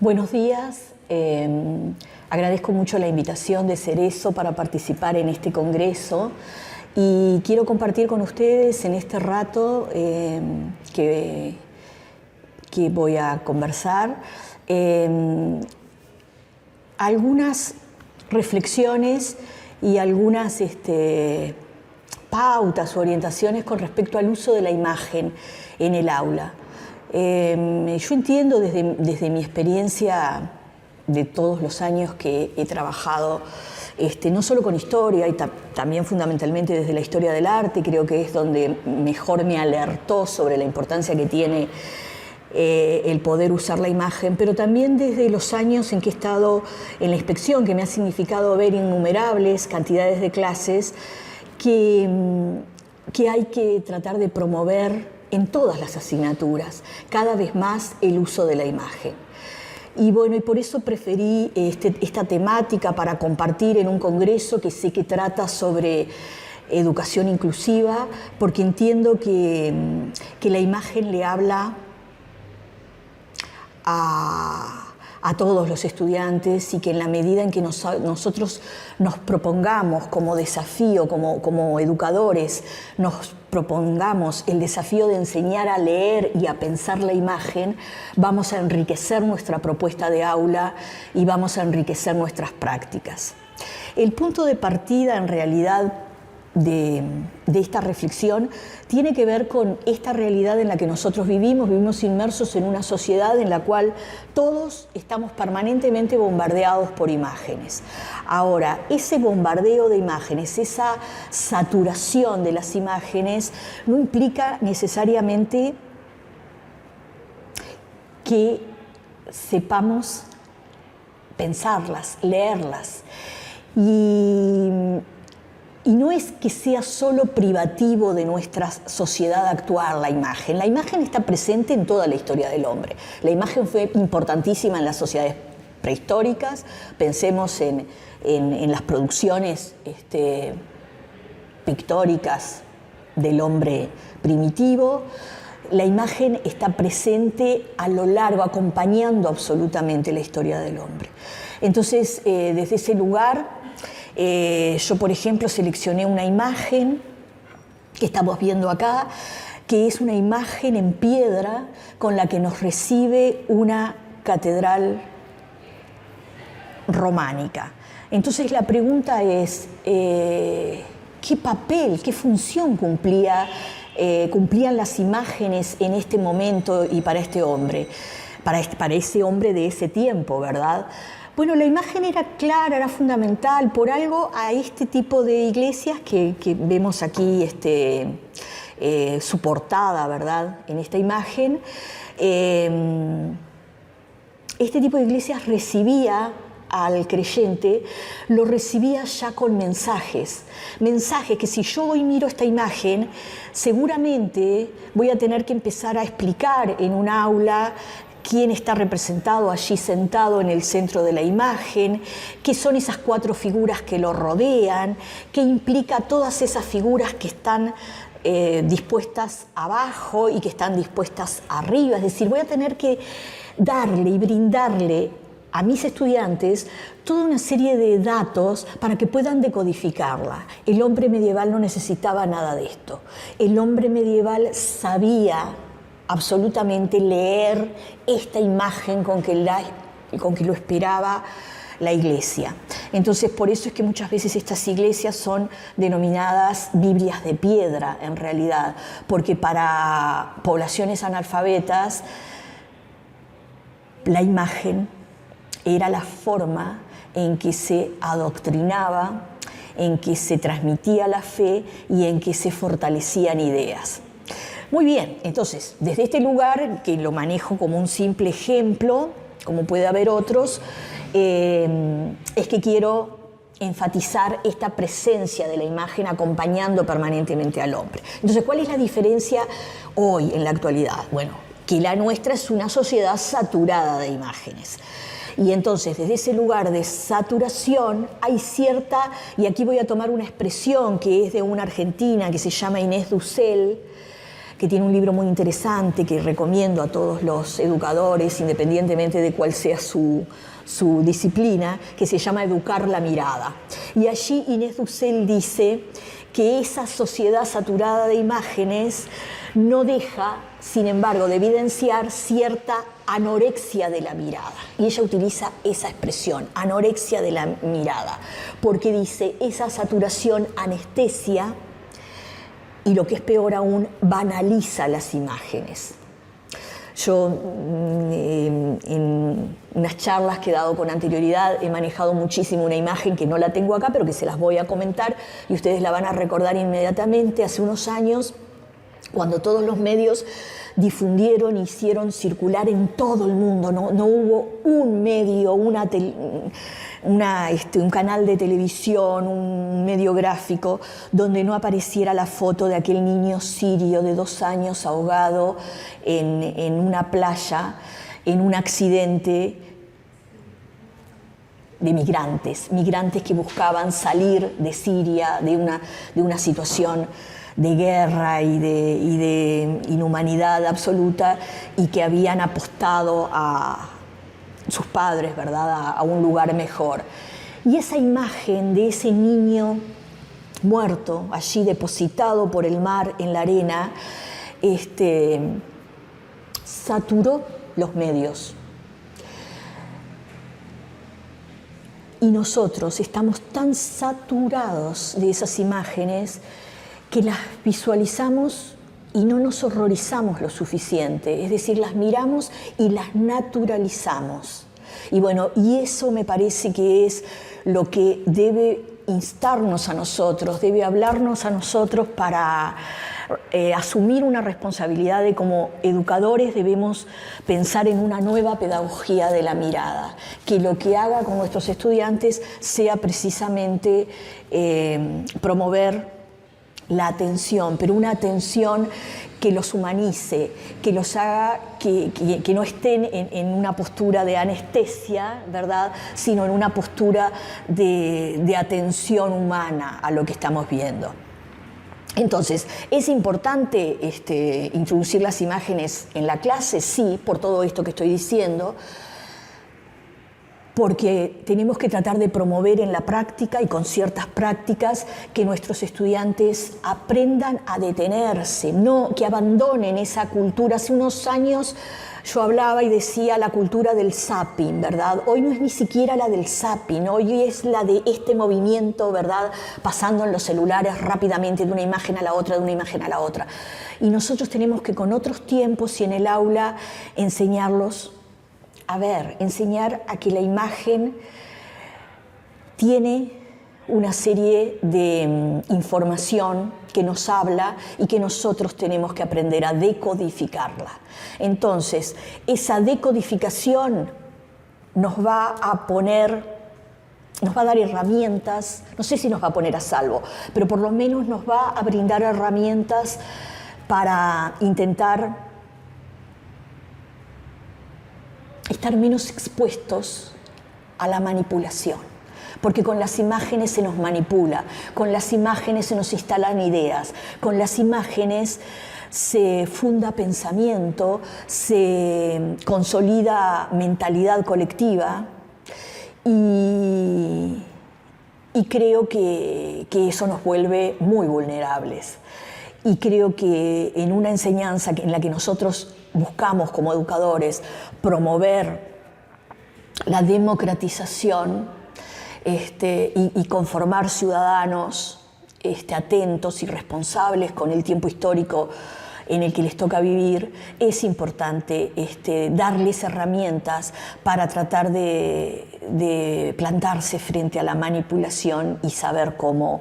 Buenos días. Agradezco mucho la invitación de Cerezo para participar en este congreso y quiero compartir con ustedes en este rato que voy a conversar algunas reflexiones y algunas pautas o orientaciones con respecto al uso de la imagen en el aula. Yo entiendo desde mi experiencia de todos los años que he trabajado, no solo con historia, y también fundamentalmente desde la historia del arte, creo que es donde mejor me alertó sobre la importancia que tiene el poder usar la imagen, pero también desde los años en que he estado en la inspección, que me ha significado ver innumerables cantidades de clases que hay que tratar de promover en todas las asignaturas, cada vez más el uso de la imagen. Y bueno, y por eso preferí esta temática para compartir en un congreso que sé que trata sobre educación inclusiva, porque entiendo que la imagen le habla a todos los estudiantes y que en la medida en que nosotros nos propongamos como desafío, como educadores, nos propongamos el desafío de enseñar a leer y a pensar la imagen, vamos a enriquecer nuestra propuesta de aula y vamos a enriquecer nuestras prácticas. El punto de partida, en realidad, de esta reflexión tiene que ver con esta realidad en la que nosotros vivimos inmersos en una sociedad en la cual todos estamos permanentemente bombardeados por imágenes. Ahora, ese bombardeo de imágenes, esa saturación de las imágenes, no implica necesariamente que sepamos pensarlas, leerlas. Y no es que sea solo privativo de nuestra sociedad actual la imagen. La imagen está presente en toda la historia del hombre. La imagen fue importantísima en las sociedades prehistóricas. Pensemos en las producciones pictóricas del hombre primitivo. La imagen está presente a lo largo, acompañando absolutamente la historia del hombre. Entonces, desde ese lugar, yo, por ejemplo, seleccioné una imagen que estamos viendo acá, que es una imagen en piedra con la que nos recibe una catedral románica. Entonces la pregunta es, ¿qué papel, qué función cumplían las imágenes en este momento y para este hombre, para ese hombre de ese tiempo, ¿verdad? Bueno, la imagen era clara, era fundamental. Por algo a este tipo de iglesias que vemos aquí su portada, ¿verdad?, en esta imagen, este tipo de iglesias recibía al creyente, lo recibía ya con mensajes que si yo hoy miro esta imagen, seguramente voy a tener que empezar a explicar en un aula quién está representado allí sentado en el centro de la imagen, qué son esas cuatro figuras que lo rodean, qué implica todas esas figuras que están dispuestas abajo y que están dispuestas arriba. Es decir, voy a tener que darle y brindarle a mis estudiantes toda una serie de datos para que puedan decodificarla. El hombre medieval no necesitaba nada de esto. El hombre medieval sabía absolutamente leer esta imagen con que lo esperaba la iglesia. Entonces, por eso es que muchas veces estas iglesias son denominadas Biblias de piedra, en realidad, porque para poblaciones analfabetas la imagen era la forma en que se adoctrinaba, en que se transmitía la fe y en que se fortalecían ideas. Muy bien, entonces, desde este lugar, que lo manejo como un simple ejemplo, como puede haber otros, es que quiero enfatizar esta presencia de la imagen acompañando permanentemente al hombre. Entonces, ¿cuál es la diferencia hoy, en la actualidad? Bueno, que la nuestra es una sociedad saturada de imágenes. Y entonces, desde ese lugar de saturación, hay cierta, y aquí voy a tomar una expresión que es de una argentina que se llama Inés Dussel, que tiene un libro muy interesante que recomiendo a todos los educadores, independientemente de cuál sea su disciplina, que se llama Educar la mirada. Y allí Inés Dussel dice que esa sociedad saturada de imágenes no deja, sin embargo, de evidenciar cierta anorexia de la mirada. Y ella utiliza esa expresión, anorexia de la mirada, porque dice, esa saturación anestesia y, lo que es peor aún, banaliza las imágenes. Yo en unas charlas que he dado con anterioridad he manejado muchísimo una imagen que no la tengo acá, pero que se las voy a comentar y ustedes la van a recordar inmediatamente. Hace unos años, cuando todos los medios difundieron, hicieron circular en todo el mundo, no hubo un medio, un canal de televisión, un medio gráfico, donde no apareciera la foto de aquel niño sirio de 2 años ahogado en una playa, en un accidente de migrantes que buscaban salir de Siria, de una situación de guerra y de inhumanidad absoluta, y que habían apostado a sus padres, ¿verdad?, a un lugar mejor. Y esa imagen de ese niño muerto, allí depositado por el mar en la arena, saturó los medios. Y nosotros estamos tan saturados de esas imágenes que las visualizamos y no nos horrorizamos lo suficiente, es decir, las miramos y las naturalizamos. Y bueno, y eso me parece que es lo que debe instarnos a nosotros, debe hablarnos a nosotros para asumir una responsabilidad de, como educadores, debemos pensar en una nueva pedagogía de la mirada, que lo que haga con nuestros estudiantes sea precisamente promover la atención, pero una atención que los humanice, que los haga que no estén en una postura de anestesia, ¿verdad?, sino en una postura de atención humana a lo que estamos viendo. Entonces, ¿es importante introducir las imágenes en la clase? Sí, por todo esto que estoy diciendo, porque tenemos que tratar de promover en la práctica y con ciertas prácticas que nuestros estudiantes aprendan a detenerse, no que abandonen esa cultura. Hace unos años yo hablaba y decía la cultura del zapping, ¿verdad? Hoy no es ni siquiera la del zapping, hoy es la de este movimiento, ¿verdad?, pasando en los celulares rápidamente de una imagen a la otra, de una imagen a la otra. Y nosotros tenemos que, con otros tiempos y en el aula, enseñarlos enseñar a que la imagen tiene una serie de información que nos habla y que nosotros tenemos que aprender a decodificarla. Entonces, esa decodificación nos va a dar herramientas, no sé si nos va a poner a salvo, pero por lo menos nos va a brindar herramientas para intentar estar menos expuestos a la manipulación, porque con las imágenes se nos manipula, con las imágenes se nos instalan ideas, con las imágenes se funda pensamiento, se consolida mentalidad colectiva y creo que eso nos vuelve muy vulnerables. Y creo que en una enseñanza en la que nosotros buscamos como educadores promover la democratización y conformar ciudadanos atentos y responsables con el tiempo histórico en el que les toca vivir, es importante darles herramientas para tratar de plantarse frente a la manipulación y saber cómo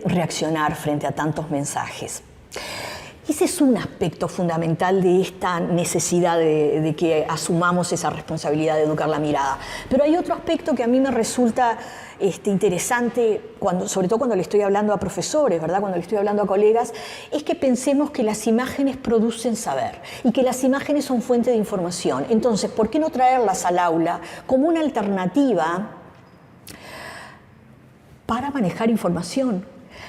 reaccionar frente a tantos mensajes. Ese es un aspecto fundamental de esta necesidad de que asumamos esa responsabilidad de educar la mirada. Pero hay otro aspecto que a mí me resulta interesante, sobre todo cuando le estoy hablando a profesores, ¿verdad?, cuando le estoy hablando a colegas, es que pensemos que las imágenes producen saber y que las imágenes son fuente de información. Entonces, ¿por qué no traerlas al aula como una alternativa para manejar información?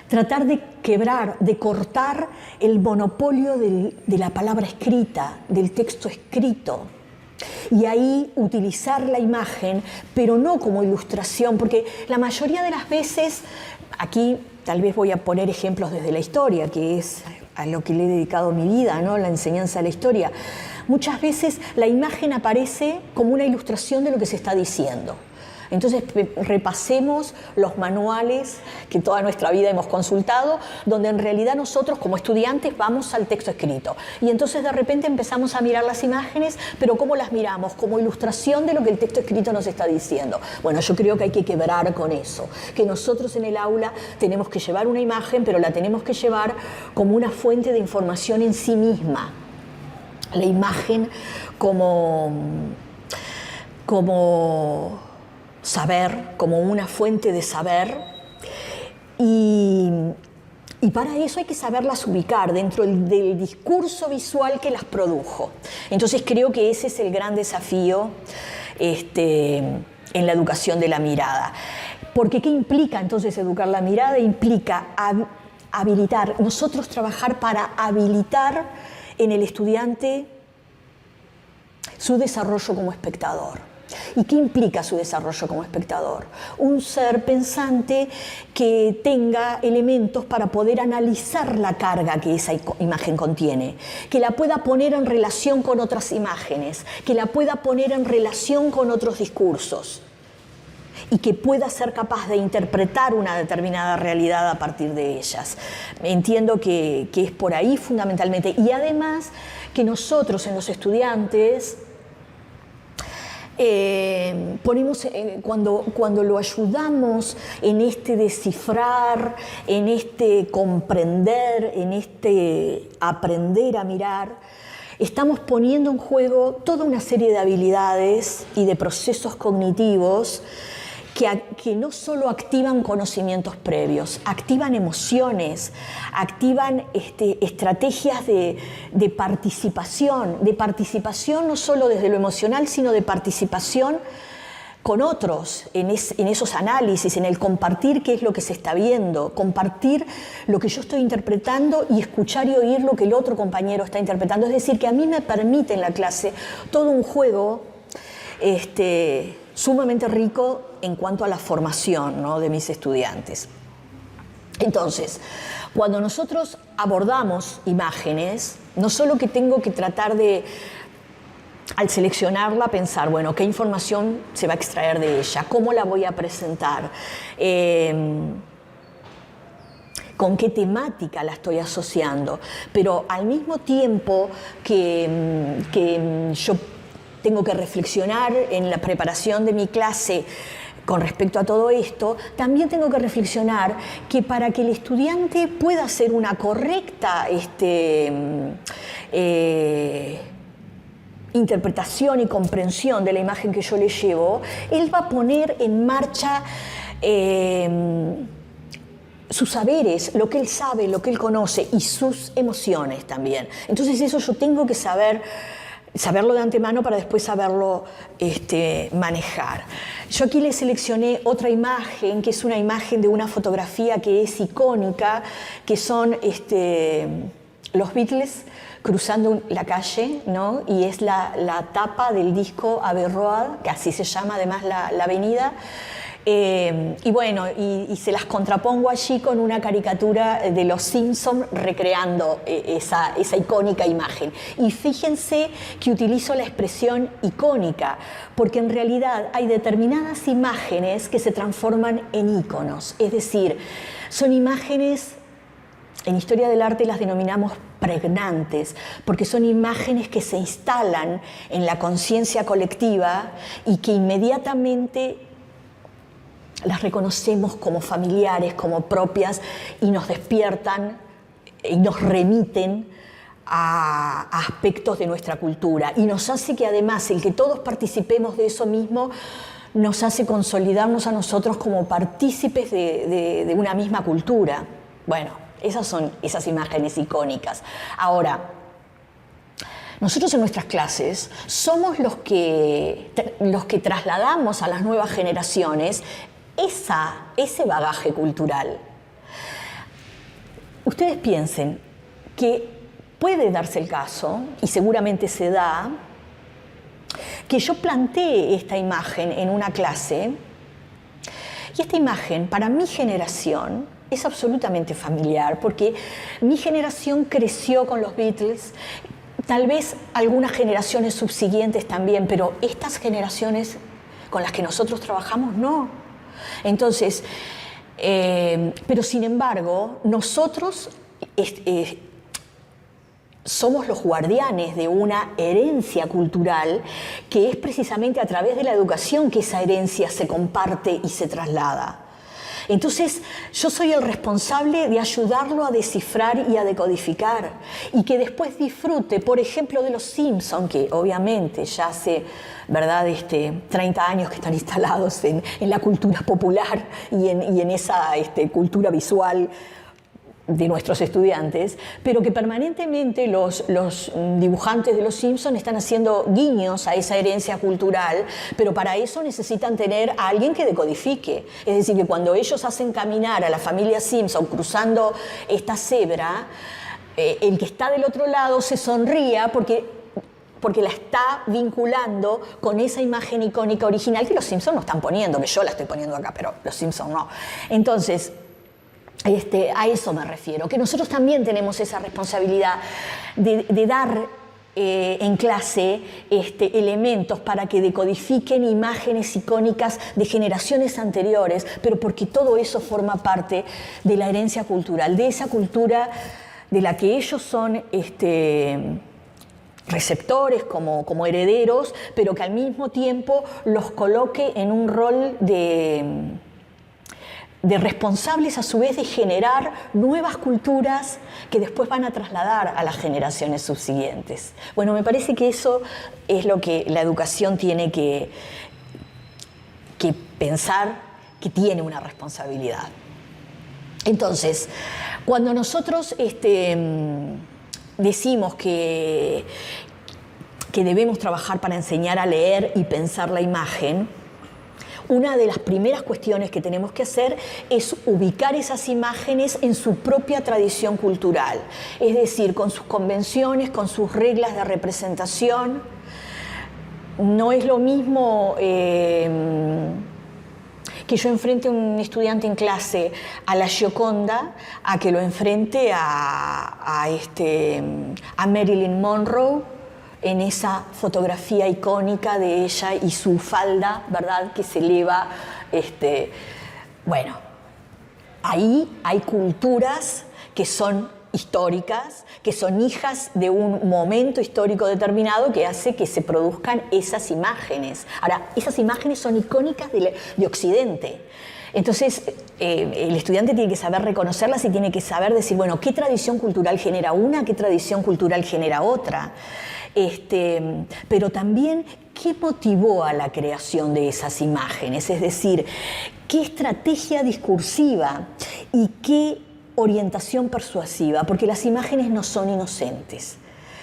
tratar de quebrar, de cortar el monopolio de la palabra escrita, del texto escrito. Y ahí utilizar la imagen, pero no como ilustración, porque la mayoría de las veces, aquí tal vez voy a poner ejemplos desde la historia, que es a lo que le he dedicado mi vida, ¿no? La enseñanza de la historia. Muchas veces la imagen aparece como una ilustración de lo que se está diciendo. Entonces repasemos los manuales que toda nuestra vida hemos consultado, donde en realidad nosotros como estudiantes vamos al texto escrito. Y entonces de repente empezamos a mirar las imágenes, pero ¿cómo las miramos? Como ilustración de lo que el texto escrito nos está diciendo. Bueno, yo creo que hay que quebrar con eso, que nosotros en el aula tenemos que llevar una imagen, pero la tenemos que llevar como una fuente de información en sí misma. La imagen como saber, como una fuente de saber, y para eso hay que saberlas ubicar dentro del discurso visual que las produjo. Entonces creo que ese es el gran desafío en la educación de la mirada. Porque ¿qué implica entonces educar la mirada? Implica habilitar, nosotros trabajar para habilitar en el estudiante su desarrollo como espectador. ¿Y qué implica su desarrollo como espectador? Un ser pensante que tenga elementos para poder analizar la carga que esa imagen contiene, que la pueda poner en relación con otras imágenes, que la pueda poner en relación con otros discursos y que pueda ser capaz de interpretar una determinada realidad a partir de ellas. Entiendo que es por ahí fundamentalmente. Y además que nosotros en los estudiantes ponemos, cuando lo ayudamos en este descifrar, en este comprender, en este aprender a mirar, estamos poniendo en juego toda una serie de habilidades y de procesos cognitivos que no solo activan conocimientos previos, activan emociones, activan estrategias de participación no solo desde lo emocional, sino de participación con otros en esos análisis, en el compartir qué es lo que se está viendo, compartir lo que yo estoy interpretando y escuchar y oír lo que el otro compañero está interpretando. Es decir, que a mí me permite en la clase todo un juego sumamente rico en cuanto a la formación, ¿no?, de mis estudiantes. Entonces, cuando nosotros abordamos imágenes, no solo que tengo que tratar de, al seleccionarla, pensar, bueno, qué información se va a extraer de ella, cómo la voy a presentar, con qué temática la estoy asociando, pero al mismo tiempo que yo tengo que reflexionar en la preparación de mi clase con respecto a todo esto, también tengo que reflexionar que para que el estudiante pueda hacer una correcta interpretación y comprensión de la imagen que yo le llevo, él va a poner en marcha sus saberes, lo que él sabe, lo que él conoce y sus emociones también. Entonces eso yo tengo que saberlo de antemano para después saberlo manejar. Yo aquí le seleccioné otra imagen, que es una imagen de una fotografía que es icónica, que son los Beatles cruzando la calle, ¿no? Y es la tapa del disco Abbey Road, que así se llama además la avenida. Y bueno, y se las contrapongo allí con una caricatura de los Simpsons recreando esa icónica imagen. Y fíjense que utilizo la expresión icónica, porque en realidad hay determinadas imágenes que se transforman en íconos, es decir, son imágenes, en historia del arte las denominamos pregnantes, porque son imágenes que se instalan en la conciencia colectiva y que inmediatamente las reconocemos como familiares, como propias, y nos despiertan y nos remiten a aspectos de nuestra cultura. Y nos hace que además el que todos participemos de eso mismo nos hace consolidarnos a nosotros como partícipes de una misma cultura. Bueno, esas son esas imágenes icónicas. Ahora, nosotros en nuestras clases somos los que trasladamos a las nuevas generaciones ese bagaje cultural. ustedes piensen que puede darse el caso, y seguramente se da, que yo planteé esta imagen en una clase, y esta imagen para mi generación es absolutamente familiar, porque mi generación creció con los Beatles, tal vez algunas generaciones subsiguientes también, pero estas generaciones con las que nosotros trabajamos no. Entonces, pero sin embargo, nosotros somos los guardianes de una herencia cultural que es precisamente a través de la educación que esa herencia se comparte y se traslada. Entonces, yo soy el responsable de ayudarlo a descifrar y a decodificar, y que después disfrute, por ejemplo, de los Simpson, que obviamente ya hace, ¿verdad?, 30 años que están instalados en la cultura popular y en esa cultura visual de nuestros estudiantes, pero que permanentemente los dibujantes de los Simpsons están haciendo guiños a esa herencia cultural, pero para eso necesitan tener a alguien que decodifique. Es decir, que cuando ellos hacen caminar a la familia Simpson cruzando esta cebra, el que está del otro lado se sonría porque la está vinculando con esa imagen icónica original que los Simpsons no están poniendo, que yo la estoy poniendo acá, pero los Simpsons no. Entonces, a eso me refiero, que nosotros también tenemos esa responsabilidad de dar en clase elementos para que decodifiquen imágenes icónicas de generaciones anteriores, pero porque todo eso forma parte de la herencia cultural, de esa cultura de la que ellos son receptores, como herederos, pero que al mismo tiempo los coloque en un rol de responsables a su vez de generar nuevas culturas que después van a trasladar a las generaciones subsiguientes. Bueno, me parece que eso es lo que la educación tiene que pensar, que tiene una responsabilidad. Entonces, cuando nosotros decimos que debemos trabajar para enseñar a leer y pensar la imagen, una de las primeras cuestiones que tenemos que hacer es ubicar esas imágenes en su propia tradición cultural, es decir, con sus convenciones, con sus reglas de representación. No es lo mismo que yo enfrente a un estudiante en clase a la Gioconda a que lo enfrente a Marilyn Monroe, en esa fotografía icónica de ella y su falda, ¿verdad?, que se eleva. Bueno, ahí hay culturas que son históricas, que son hijas de un momento histórico determinado que hace que se produzcan esas imágenes. Ahora, esas imágenes son icónicas de Occidente. Entonces, el estudiante tiene que saber reconocerlas y tiene que saber decir, bueno, ¿qué tradición cultural genera una? ¿Qué tradición cultural genera otra? Pero también, ¿qué motivó a la creación de esas imágenes? Es decir, ¿qué estrategia discursiva y qué orientación persuasiva? Porque las imágenes no son inocentes.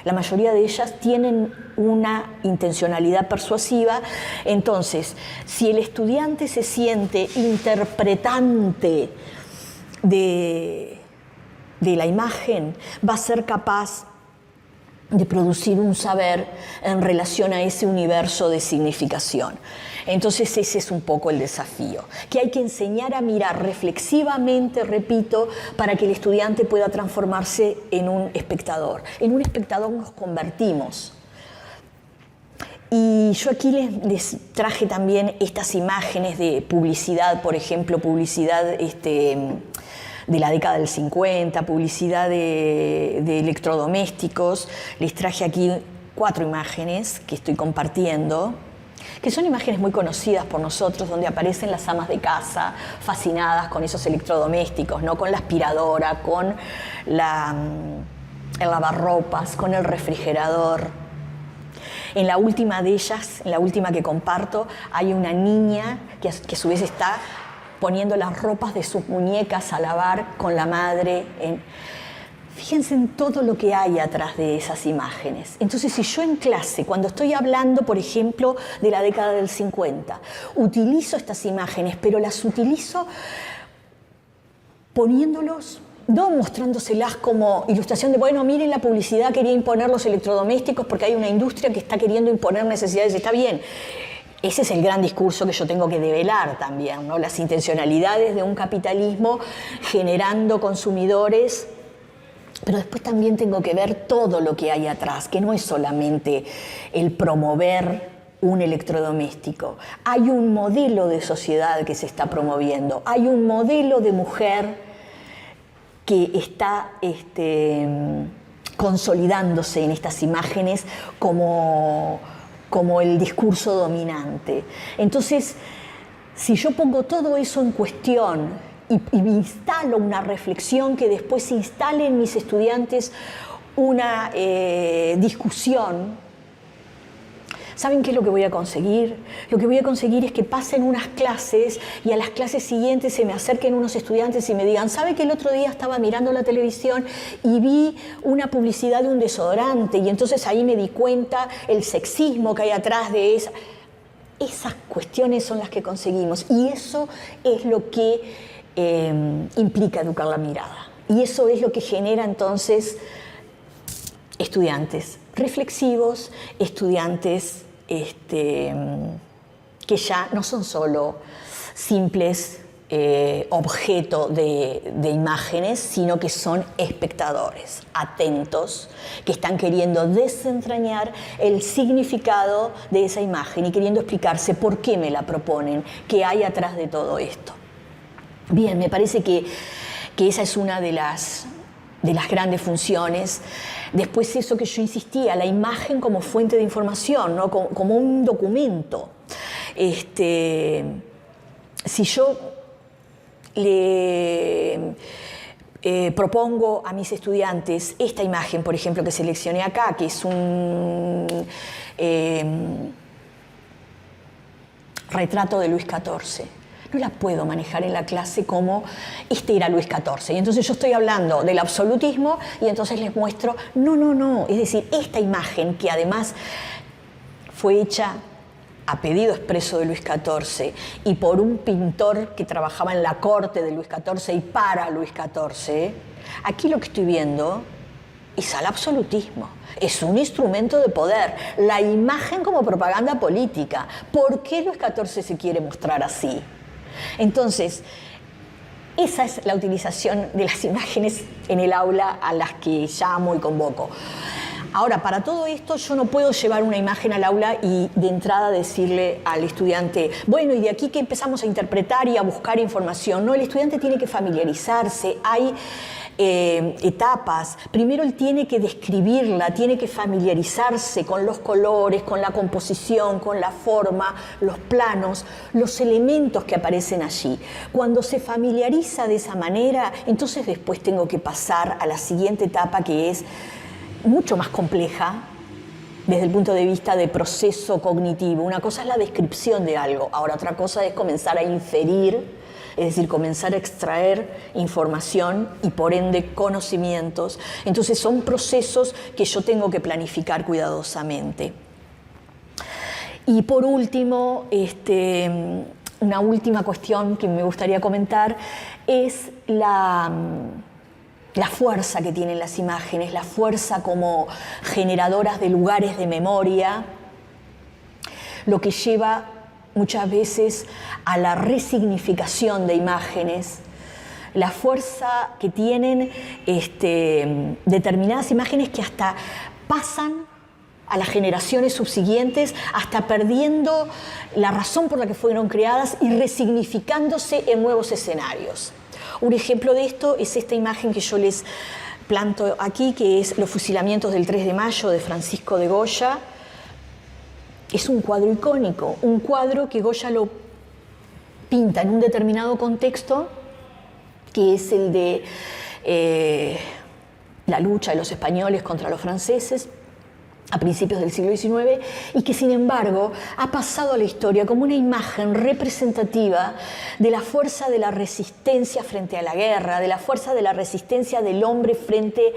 La mayoría de ellas tienen una intencionalidad persuasiva. Entonces, si el estudiante se siente interpretante de la imagen, va a ser capaz de producir un saber en relación a ese universo de significación. Entonces ese es un poco el desafío, que hay que enseñar a mirar reflexivamente, repito, para que el estudiante pueda transformarse en un espectador. En un espectador nos convertimos. Y yo aquí les traje también estas imágenes de publicidad, por ejemplo, publicidad de la década del 50, publicidad de electrodomésticos. Les traje aquí 4 imágenes que estoy compartiendo, que son imágenes muy conocidas por nosotros, donde aparecen las amas de casa fascinadas con esos electrodomésticos, ¿no? Con la aspiradora, con el lavarropas, con el refrigerador. En la última de ellas, en la última que comparto, hay una niña que a su vez está poniendo las ropas de sus muñecas a lavar con la madre. Fíjense en todo lo que hay atrás de esas imágenes. Entonces, si yo en clase, cuando estoy hablando, por ejemplo, de la década del 50, utilizo estas imágenes, pero las utilizo poniéndolos no mostrándoselas como ilustración de, bueno, miren, la publicidad quería imponer los electrodomésticos porque hay una industria que está queriendo imponer necesidades. Está bien, ese es el gran discurso que yo tengo que develar también, ¿no? Las intencionalidades de un capitalismo generando consumidores, pero después también tengo que ver todo lo que hay atrás, que no es solamente el promover un electrodoméstico. Hay un modelo de sociedad que se está promoviendo, hay un modelo de mujer que está consolidándose en estas imágenes como el discurso dominante. Entonces, si yo pongo todo eso en cuestión y instalo una reflexión que después instale en mis estudiantes una discusión, ¿saben qué es lo que voy a conseguir? Lo que voy a conseguir es que pasen unas clases y a las clases siguientes se me acerquen unos estudiantes y me digan, ¿sabe que el otro día estaba mirando la televisión y vi una publicidad de un desodorante y entonces ahí me di cuenta el sexismo que hay atrás de esa? Esas cuestiones son las que conseguimos y eso es lo que implica educar la mirada. Y eso es lo que genera entonces estudiantes reflexivos, estudiantes que ya no son solo simples objeto de imágenes, sino que son espectadores, atentos, que están queriendo desentrañar el significado de esa imagen y queriendo explicarse por qué me la proponen, qué hay atrás de todo esto. Bien, me parece que esa es una de las grandes funciones. Después eso que yo insistía, la imagen como fuente de información, ¿no? como un documento. Si yo le propongo a mis estudiantes esta imagen, por ejemplo, que seleccioné acá, que es un retrato de Luis XIV, no la puedo manejar en la clase como este era Luis XIV. Y entonces yo estoy hablando del absolutismo y entonces les muestro, no. Es decir, esta imagen que además fue hecha a pedido expreso de Luis XIV y por un pintor que trabajaba en la corte de Luis XIV y para Luis XIV, aquí lo que estoy viendo es al absolutismo. Es un instrumento de poder. La imagen como propaganda política. ¿Por qué Luis XIV se quiere mostrar así? Entonces, esa es la utilización de las imágenes en el aula a las que llamo y convoco. Ahora, para todo esto yo no puedo llevar una imagen al aula y de entrada decirle al estudiante, bueno, y de aquí que empezamos a interpretar y a buscar información. No, el estudiante tiene que familiarizarse, hay etapas. Primero él tiene que describirla, tiene que familiarizarse con los colores, con la composición, con la forma, los planos, los elementos que aparecen allí. Cuando se familiariza de esa manera, entonces después tengo que pasar a la siguiente etapa, que es mucho más compleja desde el punto de vista de proceso cognitivo. Una cosa es la descripción de algo, ahora otra cosa es comenzar a inferir, es decir, comenzar a extraer información y por ende conocimientos. Entonces son procesos que yo tengo que planificar cuidadosamente. Y por último, una última cuestión que me gustaría comentar es la fuerza que tienen las imágenes, la fuerza como generadoras de lugares de memoria, lo que lleva muchas veces a la resignificación de imágenes, la fuerza que tienen determinadas imágenes que hasta pasan a las generaciones subsiguientes, hasta perdiendo la razón por la que fueron creadas y resignificándose en nuevos escenarios. Un ejemplo de esto es esta imagen que yo les planto aquí, que es Los fusilamientos del 3 de mayo de Francisco de Goya. Es un cuadro icónico, un cuadro que Goya lo pinta en un determinado contexto, que es el de la lucha de los españoles contra los franceses a principios del siglo XIX, y que sin embargo ha pasado a la historia como una imagen representativa de la fuerza de la resistencia frente a la guerra, de la fuerza de la resistencia del hombre frente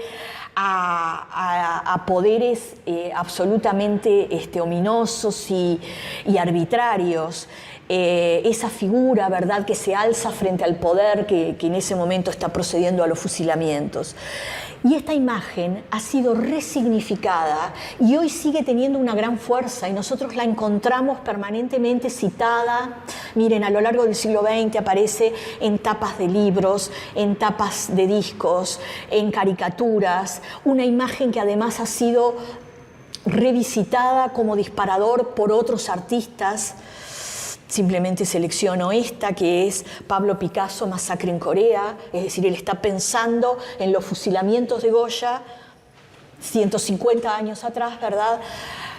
a poderes absolutamente ominosos y arbitrarios. Esa figura, ¿verdad?, que se alza frente al poder que en ese momento está procediendo a los fusilamientos. Y esta imagen ha sido resignificada y hoy sigue teniendo una gran fuerza y nosotros la encontramos permanentemente citada. Miren, a lo largo del siglo XX aparece en tapas de libros, en tapas de discos, en caricaturas, una imagen que además ha sido revisitada como disparador por otros artistas. Simplemente selecciono esta, que es Pablo Picasso, Masacre en Corea. Es decir, él está pensando en los fusilamientos de Goya 150 años atrás, ¿verdad?,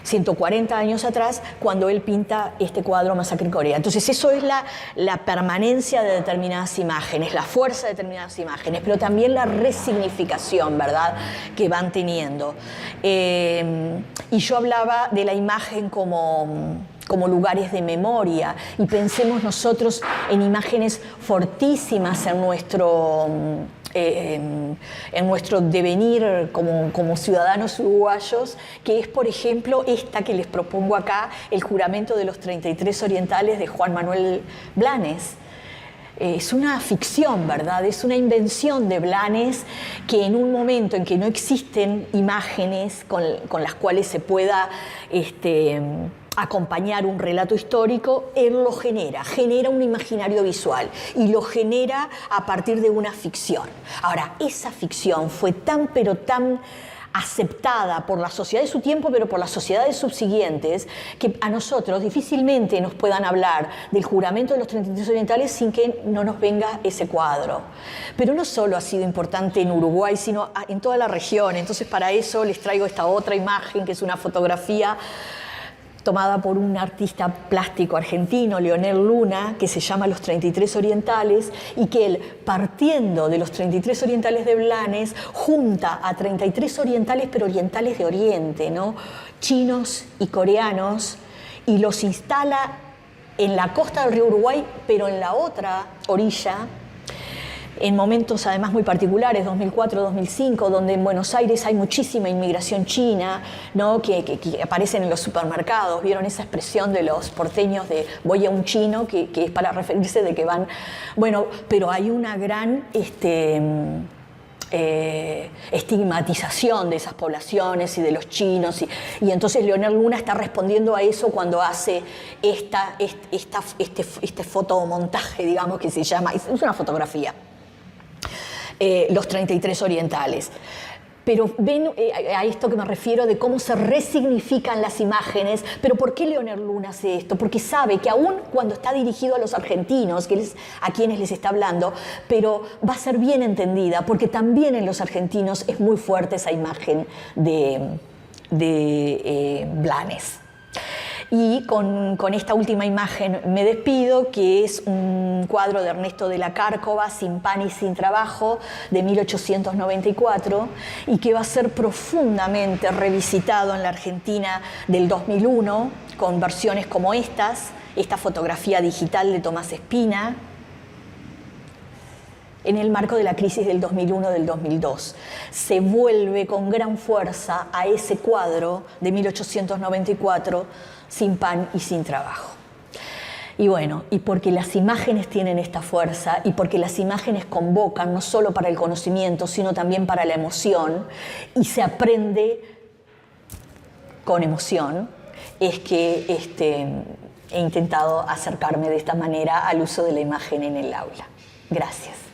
140 años atrás, cuando él pinta este cuadro Masacre en Corea. Entonces eso es la permanencia de determinadas imágenes, la fuerza de determinadas imágenes, pero también la resignificación, ¿verdad?, que van teniendo. Y yo hablaba de la imagen como lugares de memoria, y pensemos nosotros en imágenes fortísimas en nuestro devenir como ciudadanos uruguayos, que es, por ejemplo, esta que les propongo acá, el juramento de los 33 orientales de Juan Manuel Blanes. Es una ficción, ¿verdad? Es una invención de Blanes, que en un momento en que no existen imágenes con las cuales se pueda acompañar un relato histórico, él lo genera un imaginario visual y lo genera a partir de una ficción. Ahora, esa ficción fue tan aceptada por la sociedad de su tiempo, pero por las sociedades subsiguientes, que a nosotros difícilmente nos puedan hablar del juramento de los 33 orientales sin que no nos venga ese cuadro. Pero no solo ha sido importante en Uruguay, sino en toda la región. Entonces, para eso les traigo esta otra imagen, que es una fotografía tomada por un artista plástico argentino, Leonel Luna, que se llama Los 33 Orientales, y que él, partiendo de los 33 Orientales de Blanes, junta a 33 orientales, pero orientales de Oriente, ¿no?, chinos y coreanos, y los instala en la costa del río Uruguay, pero en la otra orilla, en momentos además muy particulares, 2004-2005, donde en Buenos Aires hay muchísima inmigración china, ¿no?, que aparecen en los supermercados. ¿Vieron esa expresión de los porteños de voy a un chino? Que es para referirse de que van... Bueno, pero hay una gran estigmatización de esas poblaciones y de los chinos, y entonces Leonel Luna está respondiendo a eso cuando hace este fotomontaje, digamos, que se llama, es una fotografía, Los 33 Orientales. Pero ven a esto que me refiero, de cómo se resignifican las imágenes. Pero ¿por qué Leonel Luna hace esto? Porque sabe que aún cuando está dirigido a los argentinos, que es a quienes les está hablando, pero va a ser bien entendida, porque también en los argentinos es muy fuerte esa imagen de Blanes. Y con esta última imagen me despido, que es un cuadro de Ernesto de la Cárcova, Sin pan y sin trabajo, de 1894, y que va a ser profundamente revisitado en la Argentina del 2001, con versiones como esta fotografía digital de Tomás Espina, en el marco de la crisis del 2001 del 2002. Se vuelve con gran fuerza a ese cuadro de 1894, Sin pan y sin trabajo. Y bueno, y porque las imágenes tienen esta fuerza, y porque las imágenes convocan no solo para el conocimiento, sino también para la emoción, y se aprende con emoción, es que he intentado acercarme de esta manera al uso de la imagen en el aula. Gracias.